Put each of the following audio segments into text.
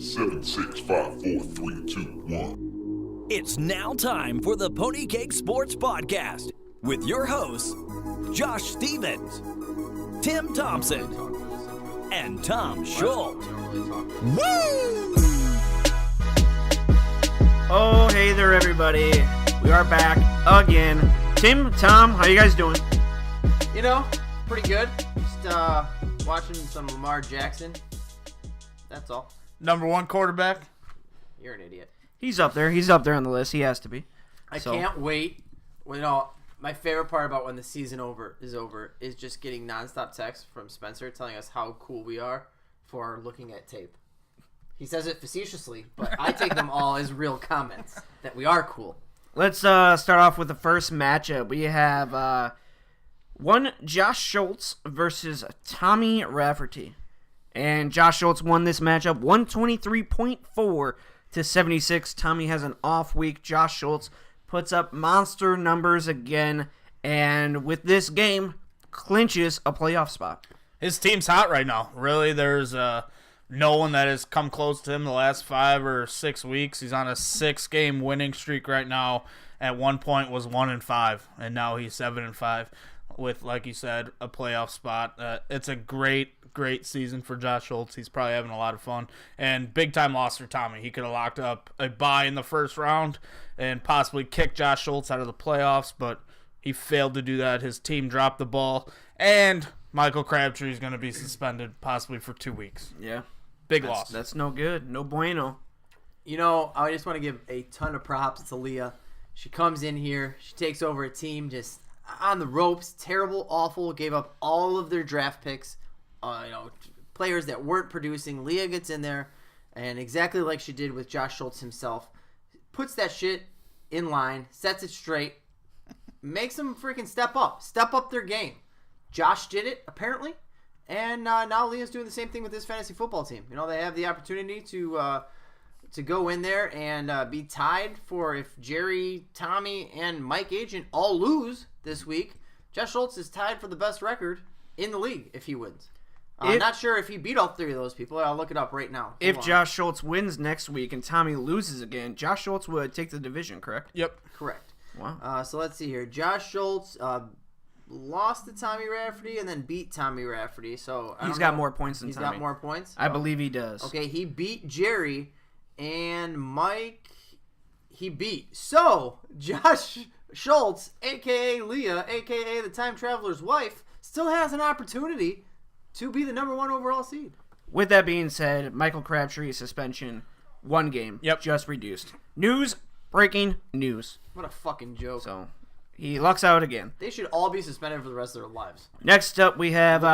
Seven, 6, 5, 4, 3, 2, 1. It's now time for the Pony Cake Sports Podcast with your hosts, Josh Stevens, Tim Thompson, and Tom Schultz. Woo! Oh, hey there, everybody. We are back again. Tim, Tom, how you guys doing? You know, pretty good. Just watching some Lamar Jackson. That's all. Number one quarterback. You're an idiot. He's up there. He's up there on the list. He has to be. I can't wait. Well, you know, my favorite part about when the season is over is just getting nonstop texts from Spencer telling us how cool we are for looking at tape. He says it facetiously, but I take them all as real comments that we are cool. Let's start off with the first matchup. We have one Josh Schultz versus Tommy Rafferty. And Josh Schultz won this matchup 123.4 to 76. Tommy has an off week. Josh Schultz puts up monster numbers again, and with this game, clinches a playoff spot. His team's hot right now. Really, there's no one that has come close to him the last 5 or 6 weeks. He's on a 6-game winning streak right now. At one point was 1-5, and now he's 7-5 with, like you said, a playoff spot. It's a great season for Josh Schultz. He's probably having a lot of fun. And big-time loss for Tommy. He could have locked up a bye in the first round and possibly kicked Josh Schultz out of the playoffs, but he failed to do that. His team dropped the ball, and Michael Crabtree is going to be suspended possibly for 2 weeks. Yeah. Big loss. That's no good. No bueno. You know, I just want to give a ton of props to Leah. She comes in here. She takes over a team just on the ropes. Terrible, awful. Gave up all of their draft picks. Players that weren't producing. Leah gets in there, and exactly like she did with Josh Schultz himself, puts that shit in line, sets it straight, makes them freaking step up their game. Josh did it, apparently, and now Leah's doing the same thing with this fantasy football team. You know, they have the opportunity to go in there and be tied for if Jerry, Tommy, and Mike Agent all lose this week. Josh Schultz is tied for the best record in the league if he wins. I'm not sure if he beat all 3 of those people. I'll look it up right now. If Josh Schultz wins next week and Tommy loses again, Josh Schultz would take the division, correct? Yep. Correct. Wow. So let's see here. Josh Schultz lost to Tommy Rafferty and then beat Tommy Rafferty. So He's got more points than Tommy. He's got more points? I believe he does. Okay, he beat Jerry and Mike he beat. So, Josh Schultz, a.k.a. Leah, a.k.a. the Time Traveler's wife, still has an opportunity to be the number 1 overall seed. With that being said, Michael Crabtree's suspension, 1 game, just reduced. Breaking news. What a fucking joke. So, he lucks out again. They should all be suspended for the rest of their lives. Next up, we have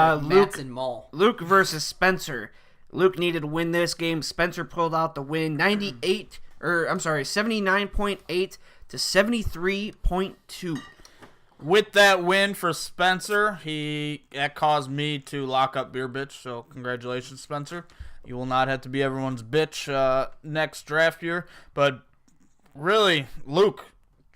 Luke versus Spencer. Luke needed to win this game. Spencer pulled out the win, 79.8 to 73.2. With that win for Spencer, that caused me to lock up Beer Bitch, so congratulations, Spencer. You will not have to be everyone's bitch next draft year. But really, Luke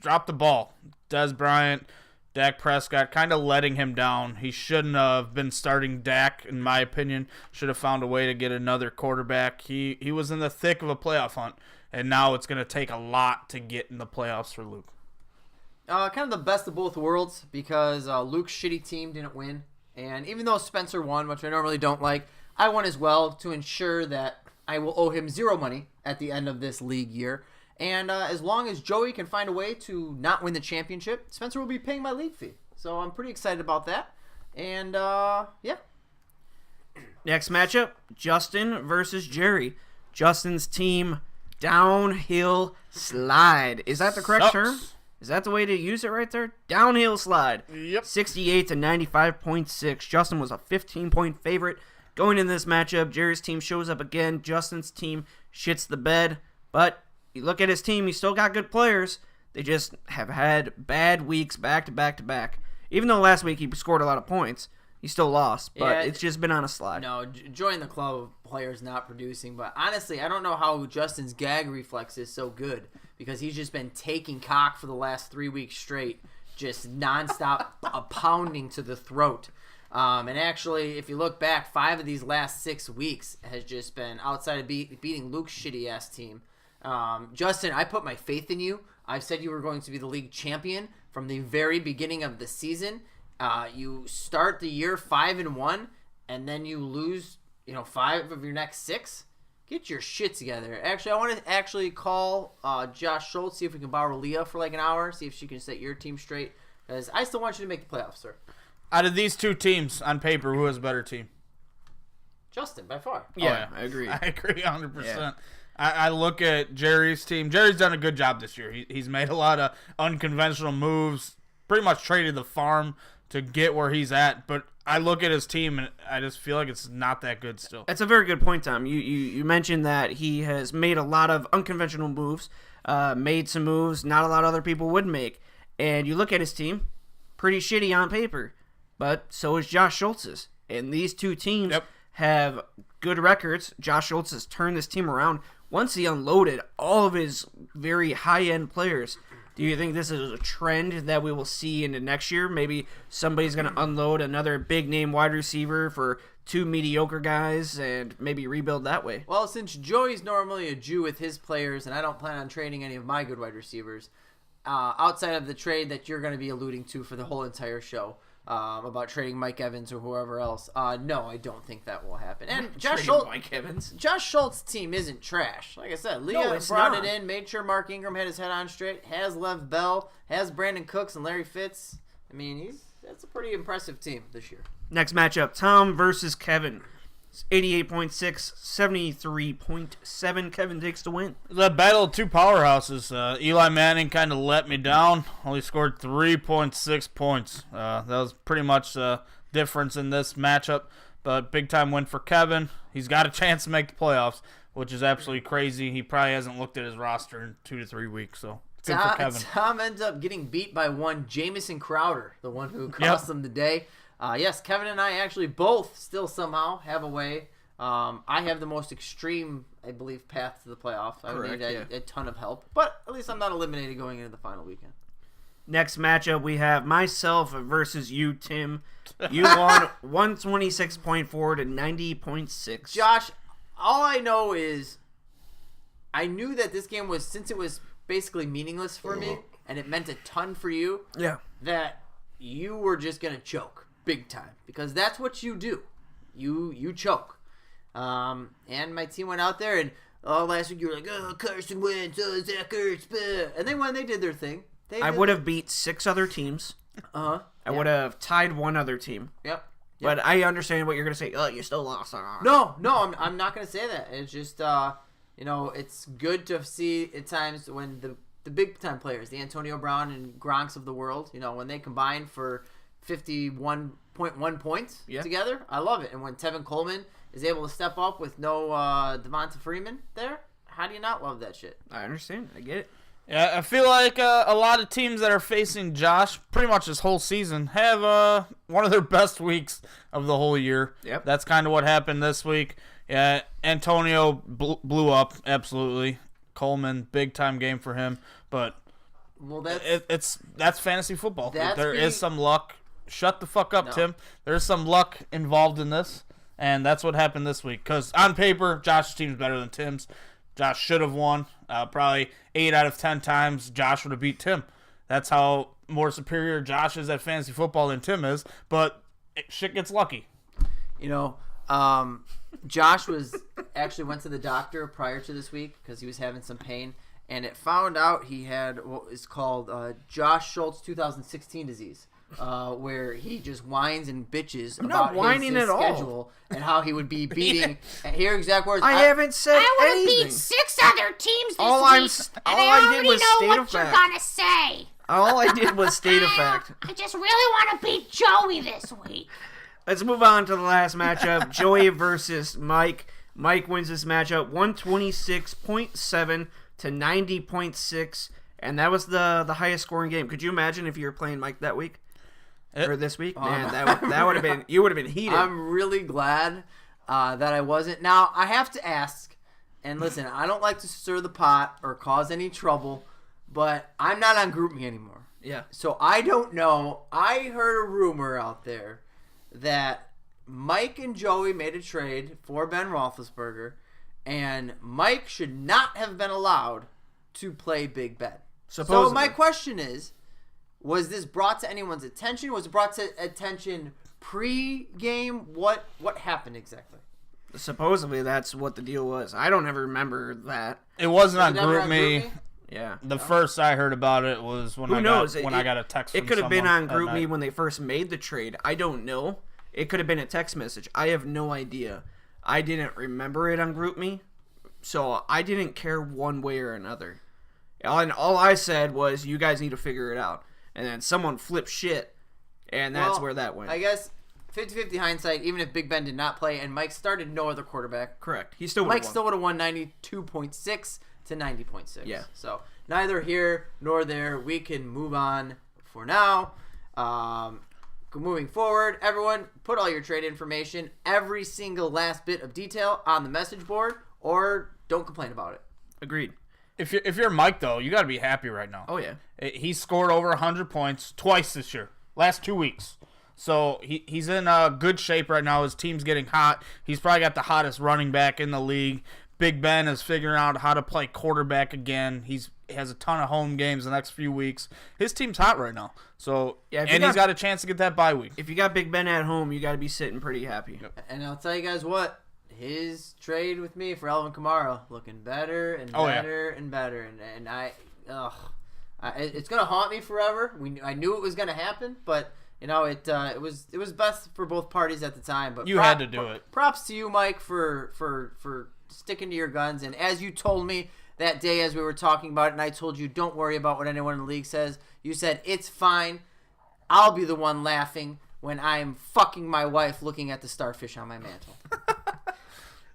dropped the ball. Des Bryant, Dak Prescott kind of letting him down. He shouldn't have been starting Dak, in my opinion. Should have found a way to get another quarterback. He was in the thick of a playoff hunt, and now it's going to take a lot to get in the playoffs for Luke. Kind of the best of both worlds because Luke's shitty team didn't win. And even though Spencer won, which I normally don't like, I won as well to ensure that I will owe him 0 money at the end of this league year. And as long as Joey can find a way to not win the championship, Spencer will be paying my league fee. So I'm pretty excited about that. And, yeah. Next matchup, Justin versus Jerry. Justin's team, downhill slide. Is that the correct term? Is that the way to use it right there? Downhill slide. Yep. 68 to 95.6. Justin was a 15-point favorite going in this matchup. Jerry's team shows up again. Justin's team shits the bed. But you look at his team, he's still got good players. They just have had bad weeks back to back to back. Even though last week he scored a lot of points, he still lost. But it's just been on a slide. No, join the club of players not producing. But honestly, I don't know how Justin's gag reflex is so good. Because he's just been taking cock for the last 3 weeks straight, just nonstop pounding to the throat. And actually, if you look back, 5 of these last 6 weeks has just been outside of beating Luke's shitty-ass team. Justin, I put my faith in you. I've said you were going to be the league champion from the very beginning of the season. You start the year 5-1, and then you lose, 5 of your next 6. Get your shit together. Actually, I want to call Josh Schultz, see if we can borrow Leah for like an hour, see if she can set your team straight. Because I still want you to make the playoffs, sir. Out of these 2 teams, on paper, who has a better team? Justin, by far. Yeah, I agree. I agree 100%. Yeah. I look at Jerry's team. Jerry's done a good job this year. He's made a lot of unconventional moves, pretty much traded the farm to get where he's at. But I look at his team, and I just feel like it's not that good still. That's a very good point, Tom. You mentioned that he has made a lot of unconventional moves, made some moves not a lot of other people would make. And you look at his team, pretty shitty on paper. But so is Josh Schultz's. And these 2 teams have good records. Josh Schultz has turned this team around. Once he unloaded all of his very high-end players, do you think this is a trend that we will see into next year? Maybe somebody's going to unload another big-name wide receiver for 2 mediocre guys and maybe rebuild that way? Well, since Joey's normally a Jew with his players, and I don't plan on trading any of my good wide receivers, outside of the trade that you're going to be alluding to for the whole entire show, about trading Mike Evans or whoever else. No, I don't think that will happen. And Josh Schultz's team isn't trash. Like I said, Leah brought it in, made sure Mark Ingram had his head on straight, has Lev Bell, has Brandon Cooks and Larry Fitz. I mean, that's a pretty impressive team this year. Next matchup, Tom versus Kevin. 88.6, 73.7. Kevin takes the win. The battle of 2 powerhouses. Eli Manning kind of let me down. Only scored 3.6 points. That was pretty much the difference in this matchup. But big-time win for Kevin. He's got a chance to make the playoffs, which is absolutely crazy. He probably hasn't looked at his roster in 2 to 3 weeks. So good for Kevin. Tom ends up getting beat by one Jamison Crowder, the one who cost them the day. Yes, Kevin and I actually both still somehow have a way. I have the most extreme, I believe, path to the playoff. I would need a ton of help. But at least I'm not eliminated going into the final weekend. Next matchup, we have myself versus you, Tim. You won 126.4 to 90.6. Josh, all I know is I knew that this game was, since it was basically meaningless for me, and it meant a ton for you, that you were just going to choke. Big time, because that's what you do. You choke. And my team went out there, and last week you were like, Carson wins, Zach Ertz, and then when they did their thing, I would have beat 6 other teams. I would have tied 1 other team. Yep. But I understand what you're going to say. Oh, you still lost. No, I'm not going to say that. It's just, it's good to see at times when the big time players, the Antonio Brown and Gronks of the world, when they combine for 51.1 points together. I love it. And when Tevin Coleman is able to step up with no Devonta Freeman there, how do you not love that shit? I understand. I get it. Yeah, I feel like a lot of teams that are facing Josh pretty much this whole season have one of their best weeks of the whole year. Yep. That's kind of what happened this week. Yeah, Antonio blew up, absolutely. Coleman, big-time game for him. But that's fantasy football. There is some luck. Shut the fuck up, Tim. There's some luck involved in this, and that's what happened this week. Because on paper, Josh's team's better than Tim's. Josh should have won. Probably 8 out of 10 times, Josh would have beat Tim. That's how more superior Josh is at fantasy football than Tim is. But shit gets lucky. Josh actually went to the doctor prior to this week because he was having some pain, and it found out he had what is called Josh Schultz 2016 disease. Where he just whines and bitches about his schedule and how he would be beating. Here, exact words. I haven't said anything. I would have beat 6 other teams this week, and I already know what you're gonna say. All I did was state a fact. I just really want to beat Joey this week. Let's move on to the last matchup. Joey versus Mike. Mike wins this matchup 126.7 to 90.6, and that was the highest scoring game. Could you imagine if you were playing Mike that week? Or this week? Man, that would have been, you would have been heated. I'm really glad that I wasn't. Now, I have to ask, and listen, I don't like to stir the pot or cause any trouble, but I'm not on GroupMe anymore. Yeah. So I don't know. I heard a rumor out there that Mike and Joey made a trade for Ben Roethlisberger, and Mike should not have been allowed to play Big Ben. Supposedly. So my question is, was this brought to anyone's attention? Was it brought to attention pre-game? What happened exactly? Supposedly that's what the deal was. I don't ever remember that. It wasn't on Was it never GroupMe. Yeah. The first I heard about it was when I got a text from It could have been someone on at night. GroupMe when they first made the trade. I don't know. It could have been a text message. I have no idea. I didn't remember it on GroupMe, so I didn't care one way or another. And all I said was, you guys need to figure it out. And then someone flipped shit, and that's where that went. I guess 50-50 hindsight, even if Big Ben did not play and Mike started no other quarterback. Correct. He still Mike still would have won 92.6 to 90.6. Yeah. So neither here nor there. We can move on for now. Moving forward, everyone, put all your trade information, every single last bit of detail on the message board, or don't complain about it. Agreed. If you're Mike, though, you got to be happy right now. Oh, yeah. He scored over 100 points twice this year, last 2 weeks. So he's in good shape right now. His team's getting hot. He's probably got the hottest running back in the league. Big Ben is figuring out how to play quarterback again. He has a ton of home games the next few weeks. His team's hot right now. So he's got a chance to get that bye week. If you got Big Ben at home, you got to be sitting pretty happy. Yep. And I'll tell you guys what, his trade with me for Alvin Kamara looking better and better and better. And it's gonna haunt me forever. I knew it was gonna happen, but it was best for both parties at the time. But you had to do it. Props to you, Mike, for sticking to your guns. And as you told me that day as we were talking about it, and I told you, don't worry about what anyone in the league says, you said, it's fine. I'll be the one laughing when I'm fucking my wife looking at the starfish on my mantle.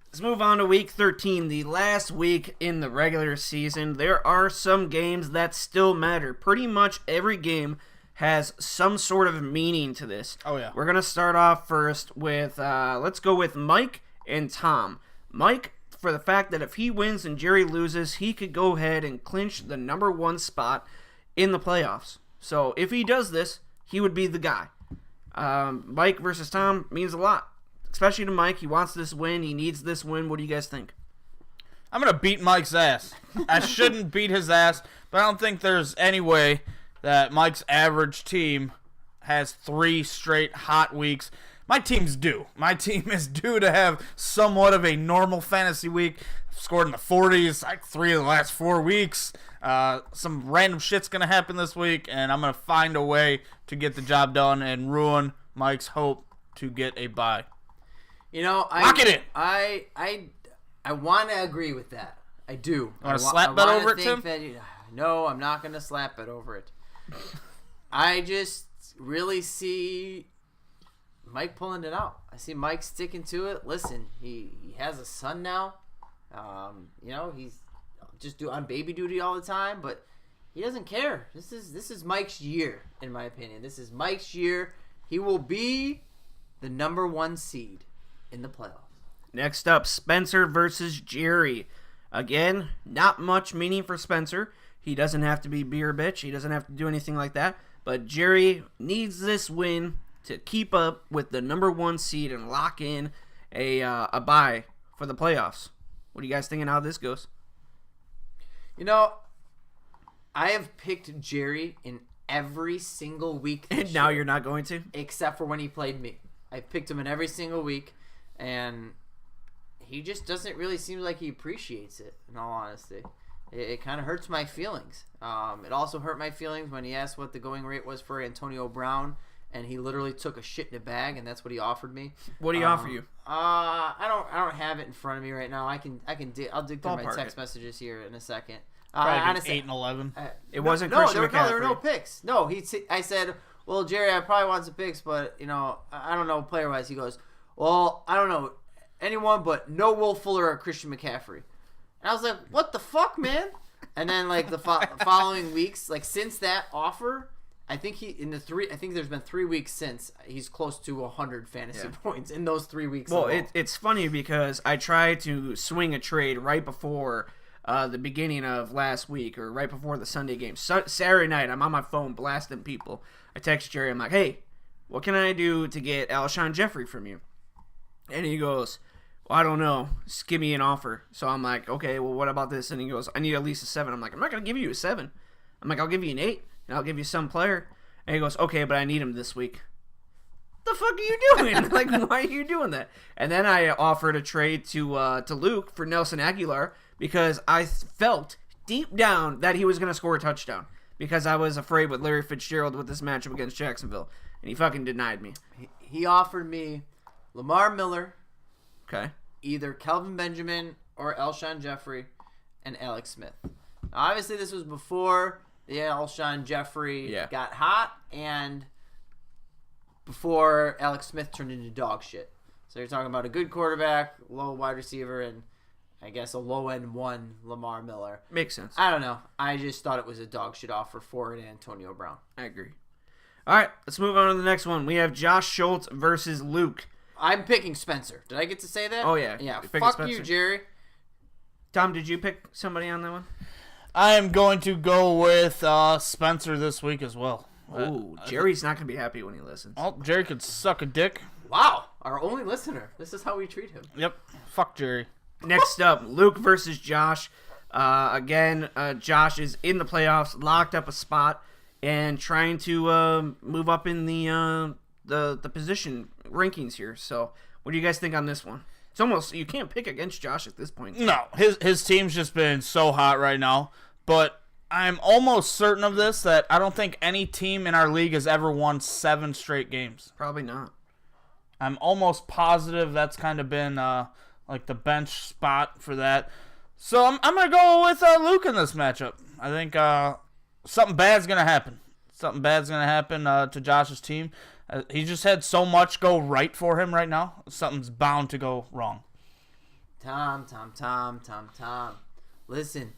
Let's move on to Week 13, the last week in the regular season. There are some games that still matter. Pretty much every game has some sort of meaning to this. Oh, yeah. We're going to start off first with, let's go with Mike and Tom. Mike, for the fact that if he wins and Jerry loses, he could go ahead and clinch the number 1 spot in the playoffs. So if he does this, he would be the guy. Mike versus Tom means a lot, especially to Mike. He wants this win. He needs this win. What do you guys think? I'm going to beat Mike's ass. I shouldn't beat his ass, but I don't think there's any way that Mike's average team has 3 straight hot weeks. My team's due. My team is due to have somewhat of a normal fantasy week. Scored in the 40s, like 3 of the last 4 weeks. Some random shit's going to happen this week, and I'm going to find a way to get the job done and ruin Mike's hope to get a bye. Lock it in. I want to agree with that. I do. You want to slap bet over it, Tim? No, I'm not going to slap bet over it. I just really see Mike pulling it out. I see Mike sticking to it. Listen, he has a son now. He's just on baby duty all the time, but he doesn't care. This is Mike's year, in my opinion. This is Mike's year. He will be the number 1 seed in the playoffs. Next up, Spencer versus Jerry. Again, not much meaning for Spencer. He doesn't have to be beer bitch. He doesn't have to do anything like that. But Jerry needs this win to keep up with the number 1 seed and lock in a bye for the playoffs. What are you guys thinking how this goes? I have picked Jerry in every single week this And now year, you're not going to? except for when he played me. I picked him in every single week, and he just doesn't really seem like he appreciates it, in all honesty. It kind of hurts my feelings. It also hurt my feelings when he asked what the going rate was for Antonio Brown, and he literally took a shit in a bag, and that's what he offered me. What do you offer you? I don't have it in front of me right now. I'll dig through my Ballpark text it. messages here in a second. Probably Honestly, 8 and 11. It wasn't no, Christian there McCaffrey. were no picks. No, I said, well, Jerry, I probably want some picks, but I don't know player wise. He goes, well, I don't know anyone, but no Will Fuller or Christian McCaffrey. And I was like, what the fuck, man? And then like the following weeks, like since that offer, I think there's been 3 weeks since he's close to 100 fantasy points in those 3 weeks. Well, alone. it's funny because I tried to swing a trade right before the beginning of last week or right before the Sunday game. Saturday night, I'm on my phone blasting people. I text Jerry. I'm like, hey, what can I do to get Alshon Jeffrey from you? And he goes, well, I don't know. Just give me an offer. So I'm like, okay, well, what about this? And he goes, I need at least a 7. I'm like, I'm not going to give you a 7. I'm like, I'll give you an 8, and I'll give you some player. And he goes, okay, but I need him this week. The fuck are you doing? Like, why are you doing that? And then I offered a trade to Luke for Nelson Aguilar because I felt deep down that he was going to score a touchdown because I was afraid with Larry Fitzgerald with this matchup against Jacksonville. And he fucking denied me. He offered me Lamar Miller, Okay. either Kelvin Benjamin or Alshon Jeffrey, and Alex Smith. Now, obviously, this was before the Alshon Jeffrey got hot and before Alex Smith turned into dog shit. So you're talking about a good quarterback, low wide receiver, and I guess a low-end one, Lamar Miller. Makes sense. I don't know. I just thought it was a dog shit offer for an Antonio Brown. I agree. All right, let's move on to the next one. We have Josh Schultz versus Luke. I'm picking Spencer. Did I get to say that? Oh, yeah. Yeah, You're picking fuck Spencer. you, Jerry. Tom, did you pick somebody on that one? I am going to go with Spencer this week as well. Oh, Jerry's not going to be happy when he listens. Oh, Jerry could suck a dick. Wow, our only listener. This is how we treat him. Yep. Fuck Jerry. Next up, Luke versus Josh. Again, Josh is in the playoffs, locked up a spot, and trying to move up in the position rankings here. So, what do you guys think on this one? It's almost you can't pick against Josh at this point. No, his team's just been so hot right now. But I'm almost certain of this that I don't think any team in our league has ever won 7 straight games. Probably not. I'm almost positive that's kind of been like the bench spot for that. So I'm going to go with Luke in this matchup. I think something bad's going to happen. Something bad's going to happen to Josh's team. He just had so much go right for him right now. Something's bound to go wrong. Tom. Listen,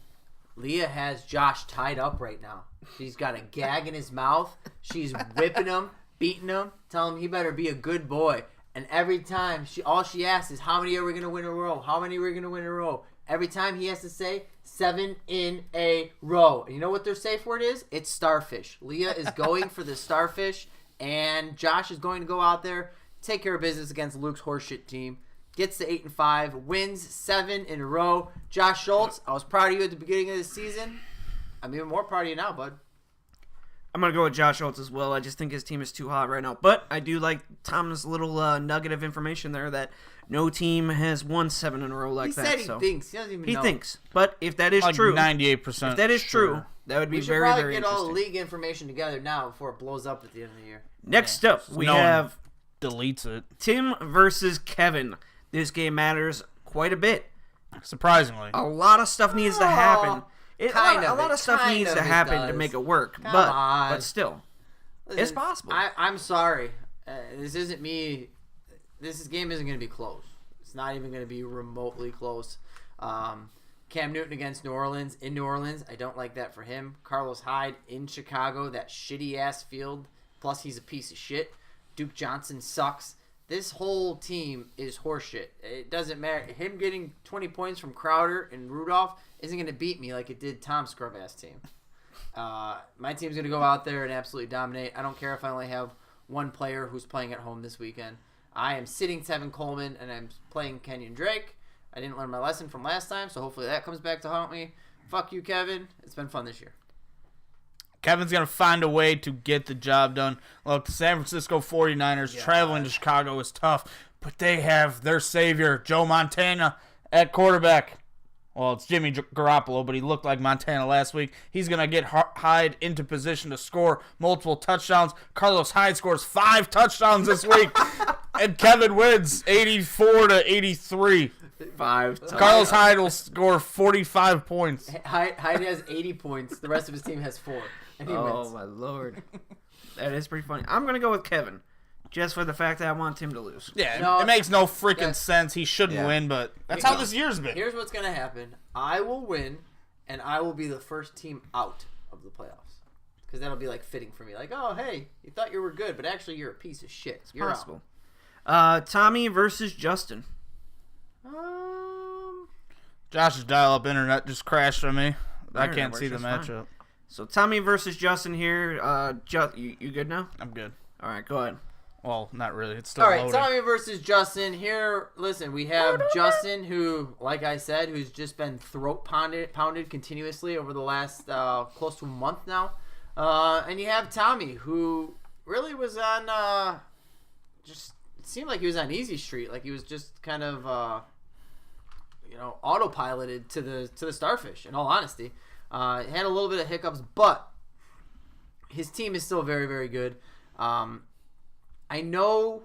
Leah has Josh tied up right now. She's got a gag in his mouth. She's whipping him, beating him, telling him he better be a good boy. And every time, all she asks is, how many are we going to win in a row? How many are we going to win in a row? Every time he has to say, 7 in a row. And you know what their safe word is? It's starfish. Leah is going for the starfish, and Josh is going to go out there, take care of business against Luke's horseshit team. Gets to 8-5, wins 7 in a row. Josh Schultz, I was proud of you at the beginning of the season. I'm even more proud of you now, bud. I'm going to go with Josh Schultz as well. I just think his team is too hot right now. But I do like Tom's little nugget of information there that no team has won 7 in a row like that. He said he thinks. He doesn't even know. He thinks. But if that is Like true, 98%. if that is sure. true, that would be We should very, probably very get all interesting. the league information together now before it blows up at the end of the year. Next up, we No one have deletes it. Tim versus Kevin. This game matters quite a bit. Surprisingly. A lot of stuff needs to happen. A lot of stuff kind needs of to it happen to does. make it work. Come but on. still, Listen, it's possible. I'm sorry. This isn't me. This game isn't going to be close. It's not even going to be remotely close. Cam Newton against New Orleans. In New Orleans, I don't like that for him. Carlos Hyde in Chicago, that shitty-ass field. Plus, he's a piece of shit. Duke Johnson sucks. This whole team is horseshit. It doesn't matter. Him getting 20 points from Crowder and Rudolph isn't going to beat me like it did Tom's scrub-ass team. My team's going to go out there and absolutely dominate. I don't care if I only have one player who's playing at home this weekend. I am sitting Tevin Coleman, and I'm playing Kenyon Drake. I didn't learn my lesson from last time, so hopefully that comes back to haunt me. Fuck you, Kevin. It's been fun this year. Kevin's going to find a way to get the job done. Look, the San Francisco 49ers traveling to Chicago is tough, but they have their savior, Joe Montana, at quarterback. Well, it's Jimmy Garoppolo, but he looked like Montana last week. He's going to get Hyde into position to score multiple touchdowns. Carlos Hyde scores 5 touchdowns this week, and Kevin wins 84-83. 5. Carlos Hyde will score 45 points. Hyde has 80 points. The rest of his team has 4. And he wins. My lord, that is pretty funny. I'm gonna go with Kevin, just for the fact that I want Tim to lose. Yeah, No, it makes no freaking that's- sense. He shouldn't yeah. win, but that's how this year's been. Here's what's going to happen. I will win, and I will be the first team out of the playoffs. Because that'll be, like, fitting for me. Like, oh, hey, you thought you were good, but actually you're a piece of shit. You're Possible. Tommy versus Justin. out. Josh's dial-up internet just crashed on me. I Internet can't works see the just fine. matchup. So Tommy versus Justin here. You good now? I'm good. All right, go ahead. Well, not really. It's still All right, loading. Tommy versus Justin. Here, listen, we have Justin, who, like I said, who's just been throat pounded continuously over the last close to a month now. And you have Tommy, who really was on just it seemed like he was on easy street, like he was just kind of autopiloted to the Starfish. In all honesty, he had a little bit of hiccups, but his team is still very, very good. I know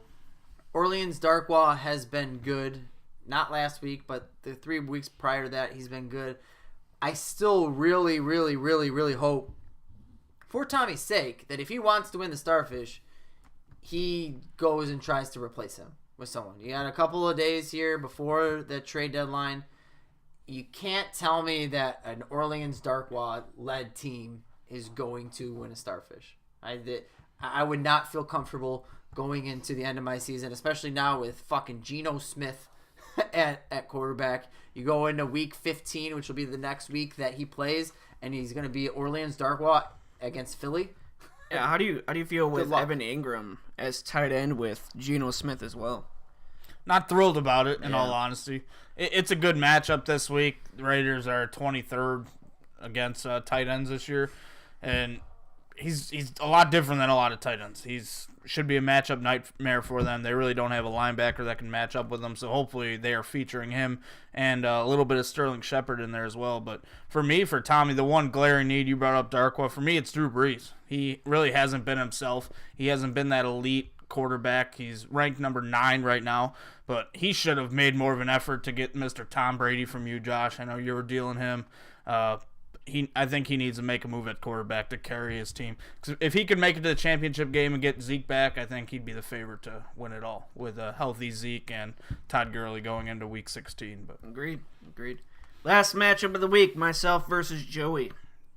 Orleans Darkwa has been good, not last week, but the 3 weeks prior to that, he's been good. I still really, really, really, really hope, for Tommy's sake, that if he wants to win the Starfish, he goes and tries to replace him with someone. You got a couple of days here before the trade deadline. You can't tell me that an Orleans Darkwa-led team is going to win a Starfish. I would not feel comfortable going into the end of my season, especially now with fucking Geno Smith at quarterback. You go into week 15, which will be the next week that he plays, and he's going to be Orleans Darkwa against Philly. Yeah, how do you feel with luck. Evan Ingram as tight end with Geno Smith as well? Not thrilled about it, in all honesty. It's a good matchup this week. The Raiders are 23rd against tight ends this year, and he's a lot different than a lot of tight ends. He's should be a matchup nightmare for them. They really don't have a linebacker that can match up with them, so hopefully they are featuring him and a little bit of Sterling Shepard in there as well. But for me, for Tommy, the one glaring need, you brought up Darkwa, for me it's Drew Brees. He really hasn't been himself. He hasn't been that elite quarterback. He's ranked number 9 right now, but he should have made more of an effort to get Mr. Tom Brady from you, Josh. I know you were dealing him. I think he needs to make a move at quarterback to carry his team. 'Cause if he could make it to the championship game and get Zeke back, I think he'd be the favorite to win it all with a healthy Zeke and Todd Gurley going into Week 16. But Agreed. Last matchup of the week, myself versus Joey.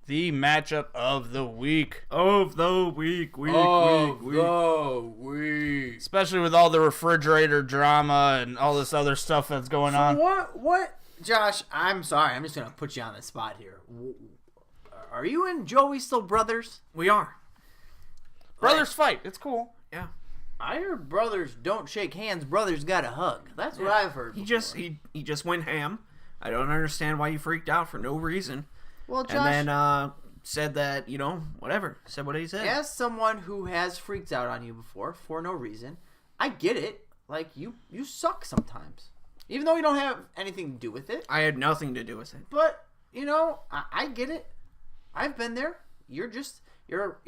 the matchup of the week. Especially with all the refrigerator drama and all this other stuff that's going on. What? Josh, I'm sorry. I'm just going to put you on the spot here. Are you and Joey still brothers? We are. Brothers fight. It's cool. Yeah. I heard brothers don't shake hands. Brothers got a hug. That's what I've heard. He just went ham. I don't understand why you freaked out for no reason. Well, Josh, and then said that, whatever. Said what he said. as someone who has freaked out on you before for no reason, I get it. Like, you suck sometimes. Even though you don't have anything to do with it. I had nothing to do with it. But, I get it. I've been there. You're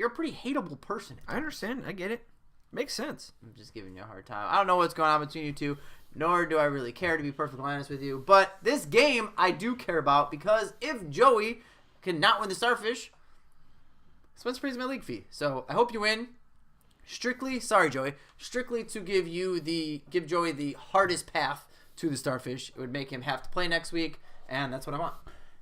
a pretty hateable person. I understand. I get it. Makes sense. I'm just giving you a hard time. I don't know what's going on between you two, nor do I really care, to be perfectly honest with you. But this game I do care about, because if Joey cannot win the Starfish, Spencer pays my league fee. So I hope you win. Strictly to give Joey the hardest path to the Starfish. It would make him have to play next week, and that's what I want.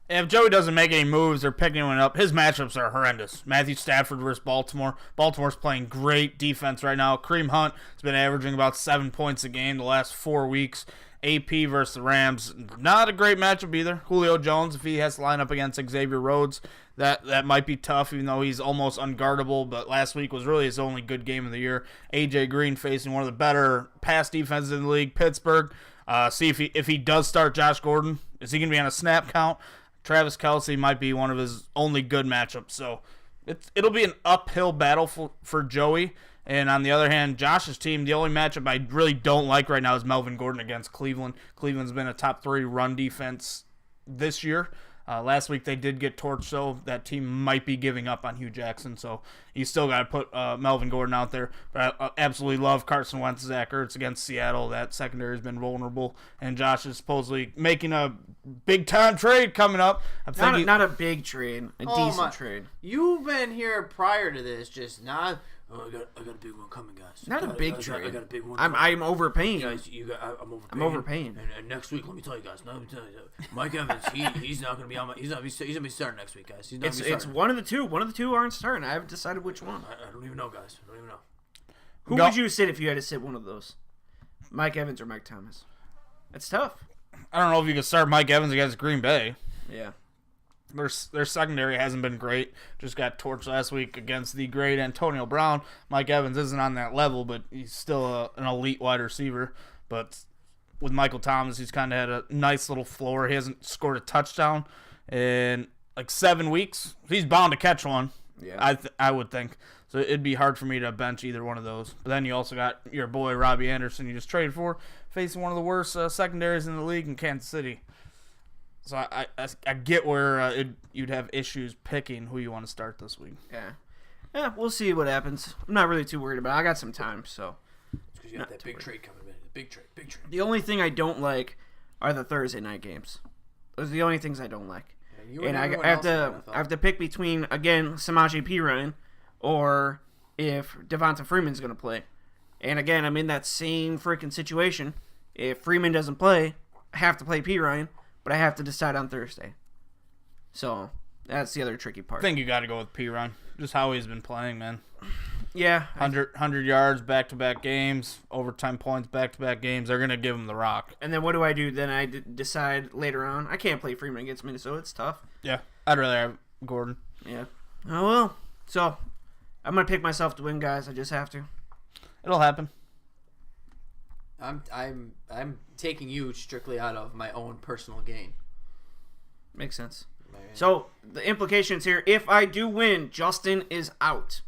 If Joey doesn't make any moves or pick anyone up, his matchups are horrendous. Matthew Stafford versus Baltimore. Baltimore's playing great defense right now. Kareem Hunt has been averaging about 7 points a game the last 4 weeks. AP versus the Rams. Not a great matchup either. Julio Jones, if he has to line up against Xavier Rhodes, that might be tough, even though he's almost unguardable. But last week was really his only good game of the year. AJ Green facing one of the better pass defenses in the league, Pittsburgh. See if he does start Josh Gordon. Is he going to be on a snap count? Travis Kelce might be one of his only good matchups. So it'll be an uphill battle for Joey. And on the other hand, Josh's team, the only matchup I really don't like right now is Melvin Gordon against Cleveland. Cleveland's been a top 3 run defense this year. Last week they did get torched, so that team might be giving up on Hugh Jackson. So you still got to put Melvin Gordon out there. But I absolutely love Carson Wentz, Zach Ertz against Seattle. That secondary has been vulnerable. And Josh is supposedly making a big-time trade coming up. Not a big trade, a decent trade. You've been here prior to this, just not... Oh, I got a big one coming, guys. Not a big trade. I got a big one. I'm overpaying. Guys, I'm overpaying. And next week, let me tell you guys. Mike Evans, he's not going to be on my. He's gonna be starting next week, guys. It's one of the two. One of the two aren't starting. I haven't decided which one. I don't even know, guys. I don't even know. Who would you sit if you had to sit one of those? Mike Evans or Mike Thomas? That's tough. I don't know if you could start Mike Evans against Green Bay. Yeah. Their secondary hasn't been great. Just got torched last week against the great Antonio Brown. Mike Evans isn't on that level, but he's still an elite wide receiver. But with Michael Thomas, he's kind of had a nice little floor. He hasn't scored a touchdown in like 7 weeks. He's bound to catch one, I would think. So it'd be hard for me to bench either one of those. But then you also got your boy Robbie Anderson you just traded for, facing one of the worst secondaries in the league in Kansas City. So I get where you'd have issues picking who you want to start this week. Yeah, we'll see what happens. I'm not really too worried about it. I got some time, so. Because you got that big trade coming in. Big trade. The only thing I don't like are the Thursday night games. Those are the only things I don't like. Yeah, and I have to pick between, again, Samaje Perine or if Devonta Freeman's going to play. And again, I'm in that same freaking situation. If Freeman doesn't play, I have to play Perine. But I have to decide on Thursday. So, that's the other tricky part. I think you got to go with Perine. Just how he's been playing, man. Yeah. 100 yards, back-to-back games, overtime points, back-to-back games. They're going to give him the rock. And then what do I do? Then I decide later on. I can't play Freeman against Minnesota. It's tough. Yeah. I'd rather have Gordon. Yeah. Oh, well. So, I'm going to pick myself to win, guys. I just have to. It'll happen. I'm taking you strictly out of my own personal gain. Makes sense. So the implications here: if I do win, Justin is out.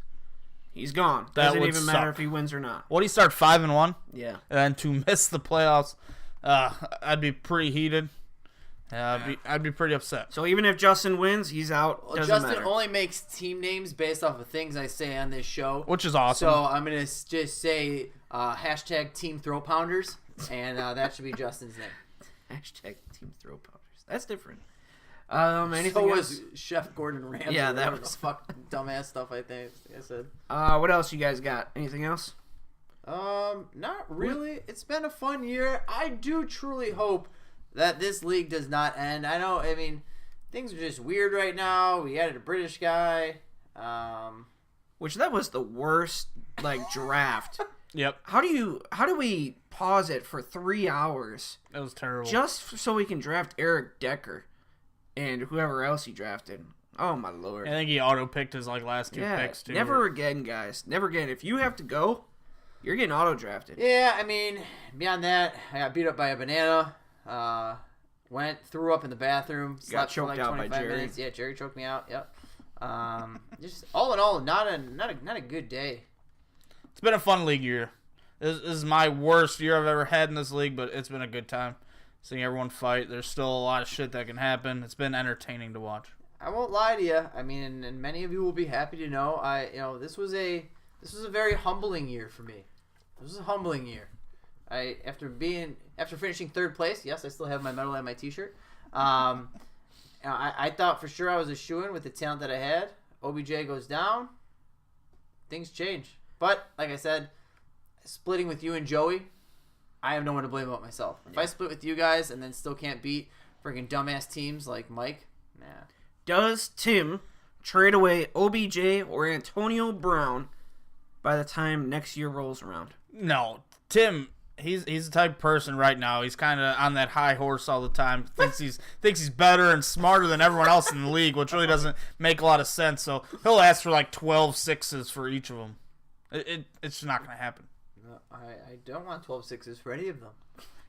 He's gone. Doesn't even matter if he wins or not. What do you start 5-1? Yeah. And to miss the playoffs, I'd be pretty heated. I'd be pretty upset. So even if Justin wins, he's out. Well, Justin only makes team names based off of things I say on this show, which is awesome. So I'm gonna just say hashtag Team Throw Pounders, and that should be Justin's name. Hashtag Team Throw Pounders. That's different. Anything so else? was Chef Gordon Ramsay. Yeah, that was fuck dumbass stuff. I think I said. What else you guys got? Anything else? Not really. It's been a fun year. I do truly hope that this league does not end. I mean, things are just weird right now. We added a British guy. Which that was the worst draft. Yep. How do we pause it for 3 hours? That was terrible. Just so we can draft Eric Decker and whoever else he drafted. Oh my lord. I think he auto-picked his last two picks too. Never again, guys. Never again. If you have to go, you're getting auto-drafted. Yeah, I mean, beyond that, I got beat up by a banana. Threw up in the bathroom. Slept for like 25 minutes. Yeah, Jerry choked me out. Yep. Just all in all, not a good day. It's been a fun league year. This is my worst year I've ever had in this league, but it's been a good time. Seeing everyone fight. There's still a lot of shit that can happen. It's been entertaining to watch. I won't lie to you. I mean, and many of you will be happy to know. This was a very humbling year for me. This was a humbling year. After finishing third place, yes, I still have my medal and my T-shirt. I thought for sure I was a shoo-in with the talent that I had. OBJ goes down, things change. But like I said, splitting with you and Joey, I have no one to blame but myself. If I split with you guys and then still can't beat freaking dumbass teams like Mike, nah. Does Tim trade away OBJ or Antonio Brown by the time next year rolls around? No, Tim. He's the type of person right now. He's kind of on that high horse all the time. Thinks he's better and smarter than everyone else in the league, which really doesn't make a lot of sense. So he'll ask for like 12 sixes for each of them. It's not going to happen. No, I don't want 12 sixes for any of them.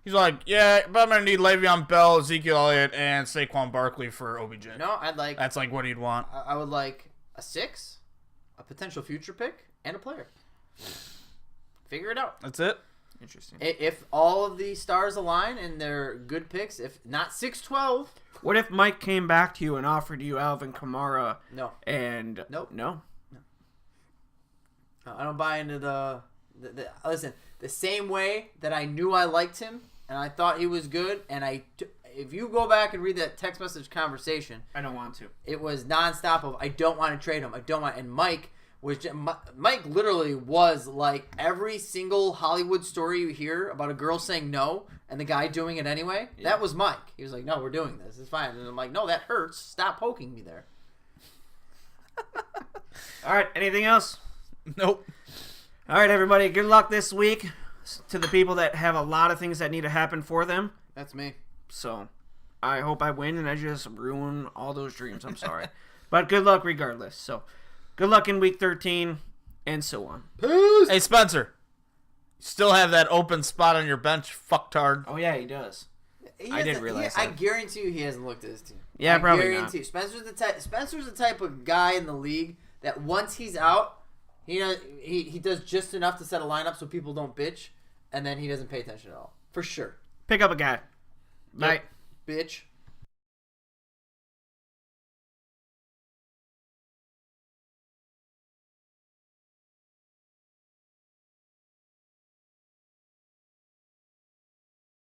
He's like, yeah, but I'm going to need Le'Veon Bell, Ezekiel Elliott, and Saquon Barkley for OBJ. No, that's like what he'd want. I would like a 6, a potential future pick, and a player. Figure it out. That's it. Interesting. If all of the stars align and they're good picks, if not 6-12. What if Mike came back to you and offered you Alvin Kamara? No. And nope. No. I don't buy into the listen. The same way that I knew I liked him and I thought he was good, and if you go back and read that text message conversation, I don't want to. It was nonstop of I don't want to trade him. I don't want. And Mike literally was like every single Hollywood story you hear about a girl saying no and the guy doing it anyway. Yeah. That was Mike. He was like, no, we're doing this. It's fine. And I'm like, no, that hurts. Stop poking me there. All right. Anything else? Nope. All right, everybody. Good luck this week to the people that have a lot of things that need to happen for them. That's me. So I hope I win, and I just ruin all those dreams. I'm sorry. But good luck regardless. So, good luck in Week 13, and so on. Peace. Hey, Spencer. You still have that open spot on your bench, fucktard. Oh, yeah, he does. I didn't realize that. I guarantee you he hasn't looked at his team. Yeah, probably guarantee not. Spencer's the type of guy in the league that once he's out, he does just enough to set a lineup so people don't bitch, and then he doesn't pay attention at all. For sure. Pick up a guy. Bye. Bitch.